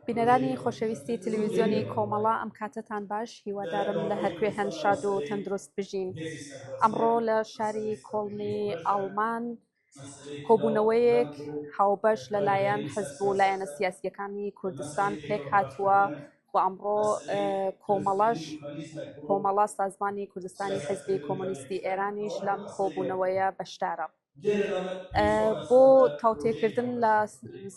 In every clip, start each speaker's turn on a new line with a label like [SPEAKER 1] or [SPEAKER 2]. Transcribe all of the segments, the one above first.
[SPEAKER 1] بینەرانی خۆشەویستی تلویزیۆنی کۆمەڵا ئەم کاتتان باش هیوادارم لە هەرکوێ هەن شاد و تەندروست بژین. ئەمڕۆ لە شاری کۆڵنی ئاڵمان کۆبوونەوەیەک هاوبەش لەلایەن حزب و لایەنە سیاسیەکانی کوردستان پێک هاتووە و ئەمڕۆ کۆمەڵا سازمانی کوردستانی حزبی کۆمۆنیستی ئێرانیش لەم کۆبوونەوەیە بەشدارە. بۆ تاوتێکردن لە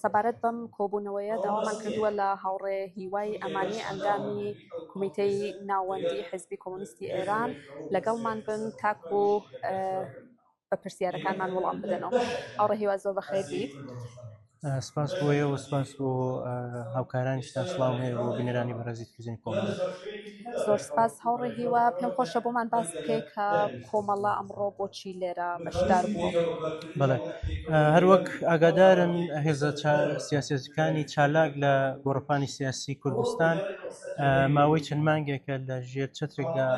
[SPEAKER 1] سەبارەت بەم کۆبوونەوەیە داوامان کردووە لە هاوڕێ هیوای ئەمانی ئەندامی کومیتەی ناوەندی حزبی کۆمۆنیستی ئێران لەگەڵمان بن تاکو و بە پرسیارەکانمان وەڵام بدەنەوە. ئەوڕێ هیوا زۆر بەخێر بیت.
[SPEAKER 2] سپاس بۆیە و سپاس بۆ هاوکارانیشتا سڵاو هەیە بۆ بینەرانی بەڕێزی تلویزیۆنی کۆمەڵا.
[SPEAKER 1] زۆر سپاس هاوڕێ هیوا، پێم خۆشە بۆمان باس بکەیت کە کۆمەڵا ئەمڕۆ بۆچی لێرە بەشدار بووە.
[SPEAKER 2] بەڵێ هەروەک ئاگادارن هێزە سیاسەتەکانی چالاک لە گۆڕەپانی سیاسی کوردستان ماوەی چەند مانگێکە لە ژێر چەترێکدا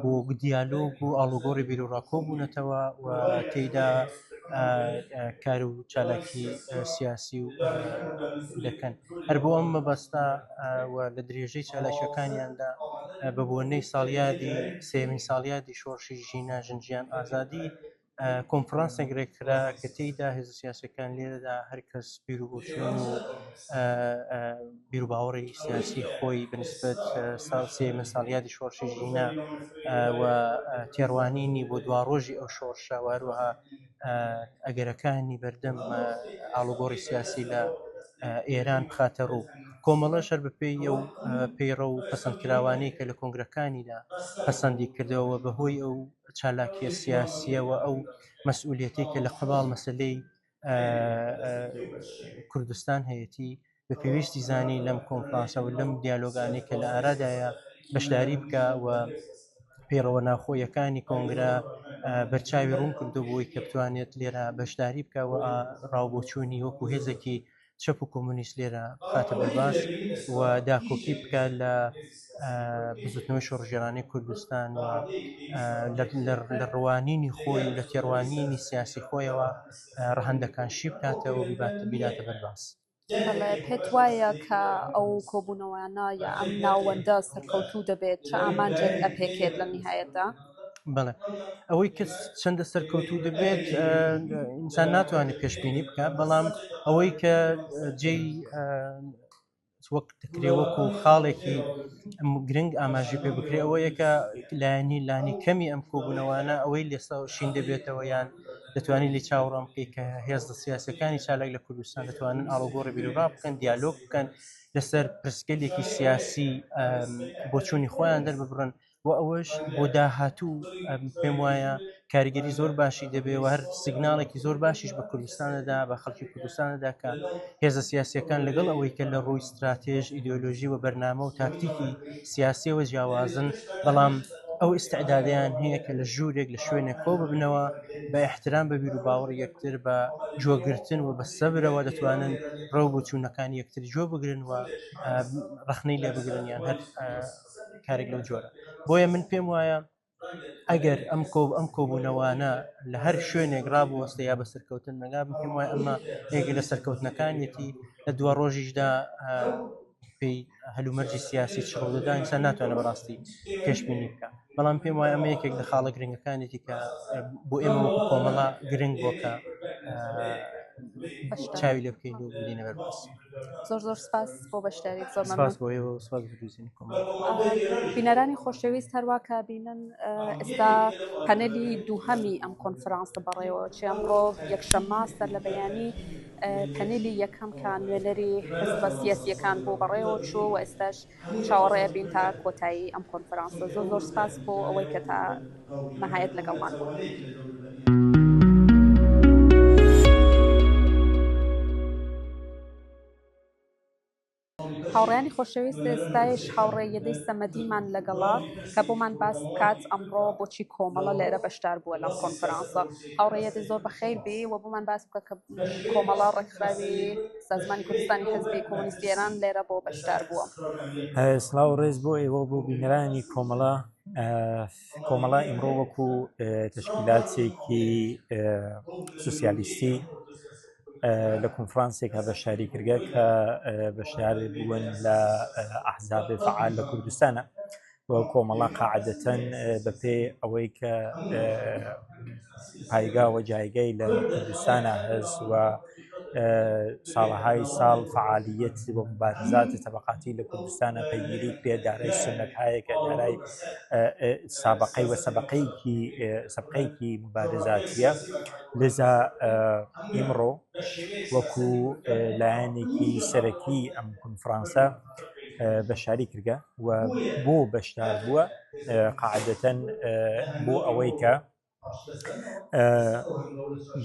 [SPEAKER 2] بۆ دیالۆگ و ئاڵوگۆڕی بیرۆڕاکۆ بوونەتەوە و تێیدا کار و چالاکی سیاسی و دەکەن. هەر بۆ ئەم مەبەستە و لە درێژەی چالاکیەکانیاندا بە بۆنەی ساڵیادی سێمین ساڵیادی شۆڕشی ژینە ژنجیان ئازادی کۆنفرانسێک ڕێککرا کە تێیدا هێزە سیاسەکان لێرەدا هەر کەس بیر و بۆچوون و بیر و باوەڕی سیاسی خۆی بنسبەت سێمین ساڵیادی شۆڕشی ژینە و تێڕوانینی بۆ دوا ڕۆژی ئەو شۆڕشە و هەروەها ئەگەرەکانی بەردەم ئاڵوگۆڕی سیاسی لە ئێران بخاتە ڕوو. کۆمەڵە شەر بەپێی ئەو پەیڕە و پەسەندکراوانەی کە لە کۆنگرەکانیدا پەسەندی کردەوە بەهۆی ئەو چالاکیە سیاسیەوە ئەو مەسئولیەتی کە لە قبال مەسلەی کوردستان هەیەی بە پێویستی زانی لەم کۆنفرانسە و لەم دیالۆگانەی کە لە ئارادایە بەشداری بکە و پێڕەوە ناخۆیەکانی کۆنگرە بەرچاوی ڕوون کردو بووی کە بتوانێت لێرە بەشداری بکە و ڕاوبۆچوونی وەکو هێزێکی چەپ و کۆمونیست لێرە بخاتە بەرباز و داکۆکی بکە لە بزوتنەوەی شۆڕژێرانی کوردستان و لە ڕوانینی خۆی و لە تێڕوانینی سیاسی خۆیەوە ڕەهەندەکان شی بکاتەوە بیداتە بەرباز.
[SPEAKER 1] بەڵێ پێت وایە کە ئەو کۆبوونەوەیانە یا ئەم ناوەندە سەرکەوتوو دەبێت چه ئامانجێک ئەپێکێت لە نهایەتدا؟
[SPEAKER 2] بەڵێ ئەوەی کەس چەندە سەرکەوتوو دەبێت ئینسان ناتوانێت پێشبینی بکە، بەڵام ئەوەی کە جێی وەک دەکرێوەکو خاڵێکی گرنگ ئاماژی پێ بکرێ ئەوە یەکە لانی کەمی ئەم کۆبوونەوەانە ئەوەی لێستا شین دەبێتەوە یان دەتوانین لێ چاوەڕام بکەیت کە هێزە سیاسەکانی چالاک لە کوردستان دەتوانن ئاڵوگۆڕی بیرۆڕا بکەن، دیالۆگ بکەن لەسەر پرسگەلێکی سیاسی بۆچوونی خۆیان دەرببڕن و ئەوەش بۆ داهاتوو پێم وایە کاریگەری زۆر باشی دەبێ و هەر سیگناڵێکی زۆر باشیش بە کوردستانەدا بە خەڵکی کوردستانەدا کە هێزە سیاسیەکان لەگەڵ ئەوەی کە لە ڕووی استراتێژ ئیدئۆلۆژی و بەرنامە و تاکتیکی سیاسیەوە جیاوازن، بەڵام ئەو ئیستعدادیان هەیە کە لە ژوورێک لە شوێنێک کۆ ببنەوە بە احترام بە بیر و باوەڕی یەکتر بە جۆگرتن و بە سەبرەوە دەتوانن ڕەو بۆچوونەکانی یەکتری جۆ بگرن و ڕەخنەی لێ بگرن یان هەر کارێک لەو جۆرە. بۆیە من پێم وایە ئەگەر ئەم کۆبوونەوانە لە هەر شوێنێک ڕابوەستە یا بە سەرکەوتن نەگا پێم وایە ئەمە یەکێک لە سەرکەوتنەکانیەتی لە دووە ڕۆژیشدا پێی هەلومەرجی سیاسی چڕۆدەدا ئینسان ناتوانێت بەڕاستی پێشبینی بکە، بەڵام پێم وایە ئەمە یەکێک لە خاڵە گرنگەکانێتی کە بۆ ئێمە وەکو کۆمەڵا گرنگ بۆکە چاوی لێ بکەین و ببینە بەرباز.
[SPEAKER 1] زۆر سپاس بۆ بەشداریت. زۆر
[SPEAKER 2] سپاس بۆیەوە و سپاس بۆ تلویزیۆنی کۆمەڵا.
[SPEAKER 1] بینەرانی خۆشەویست هەروەکە بینن ئێستا پەنەلی دووهەمی ئەم کۆنفرانسە بەڕێوە چی ئەمڕۆ یەکشەممە سەر لە بەیانی پەنێلی یەکەم کە نوێنەری حزبە سیاسیەکان بۆ بەڕێوە چوو و ئێستاش چاوەڕێ بین تا کۆتایی ئەم کۆنفرانسە. زۆر سپاس بۆ ئەوەی کە تا نەهایەت لەگەڵمان بوو. هاوڕێیانی خۆشەویست ئێستایش هاوڕێ یەدەی سەمەدیمان لەگەڵا کە بۆمان باس بکات ئەمڕۆ بۆچی کۆمەڵە لێرە بەشدار بووە لەم کۆنفرانسە. هاوڕێ یەدەی زۆر بەخێر بی و بۆمان باس بکە کە کۆمەڵە ڕێکخراوی سازمانی کوردستانی حزبی کۆمۆنیستی ئێران لێرە بۆ بەشدار بووە.
[SPEAKER 3] سڵاو ڕێز بۆ ئێوە بۆ بینەرانی کۆمەڵا. کۆمەڵا ئیمڕۆ وەکو تەشکیلاتێکی سوسیالیستی لە کۆنفرانسێکە بەشداری کردگە کە بەشداری بوون لە ئەحزاب فعال لە کوردستانە و کۆمەڵە قاعدەتەن بەپێ ئەوەی کە پایگا و جایگەی لە کوردستانە هەست و ساڵەهای ساڵ فعالیت بۆ مبارزاتی تەبەقاتی لە کوردستانە پەیگیری پێ دارای سنەتایەکە دارای سابقەی و سەبقەیەکی مبارزاتیە لذا ئیمڕۆ وەکو لایەنێکی سەرەکی ئەم کۆنفرانسە بەشداری کردگە و بۆ بەشدار بووە قاعدەتەن بۆ ئەوەی کە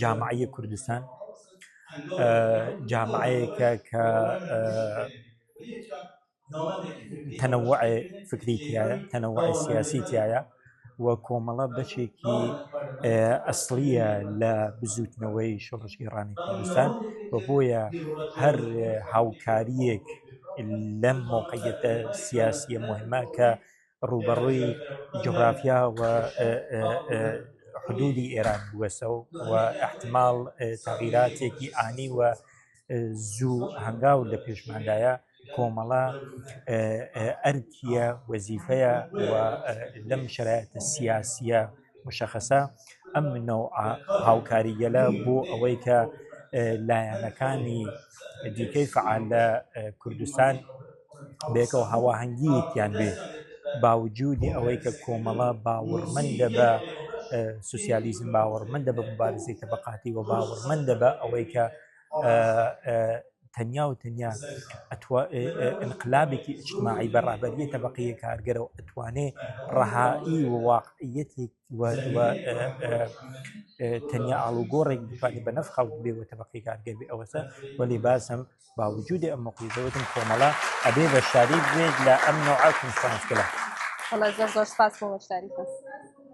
[SPEAKER 3] جامعەی کوردستان جامعەیەکە کە تەنەوع فکری تایە تەنەوع سیاسی تایە و کۆمەڵە بەشێکی ئەسڵیە لە بزوتنەوەی شۆڕژگێڕانی کوردستان و بۆیە هەر هاوکاریەک لەم مۆقعیەتە سیاسیە مهمە کە ڕوبەڕووی جغرافیا و حدودی ئێران بووەسە و احتمال تغییراتێکی ئانی و زوو هەنگاو لە پێشماندایە کۆمەڵە ئەرکیە وەزیفەیە و لەم شرایطە سیاسیە مشەخەسە ئەم نەوع هاوکاریگەلە بۆ ئەوەی کە لایەنەکانی دیکەی فعال لە کوردستان بێکەوە هەواهەنگیەکیان بێ باوجودی ئەوەی کە کۆمەڵە باوەڕمەندە بە سوسیالیزم باوەڕمەندە بە مبارزەی تەبەقاتی و باوەڕمەندە بە ئەوەی کە تەنیا و تەنیا انقلابێکی اجتماعی بەڕابەریە تەبەقەیە کارگەرە و ئەتوانێ ڕەهایی و واقعیەتێک تەنیا ئاڵوگۆڕێک بتوانێت بە نەف خەڵک بێ و تەبەقەی کارگەر بێ ئەوەسە وەلی باسم باوجودی ئەم مۆقیفەوەتم کۆمەڵە ئەبێ بەشداری بێت لە ئەم نەوعە کۆنفرانسکەلە.
[SPEAKER 1] والله زۆر سپاس بۆ بەشداریتان.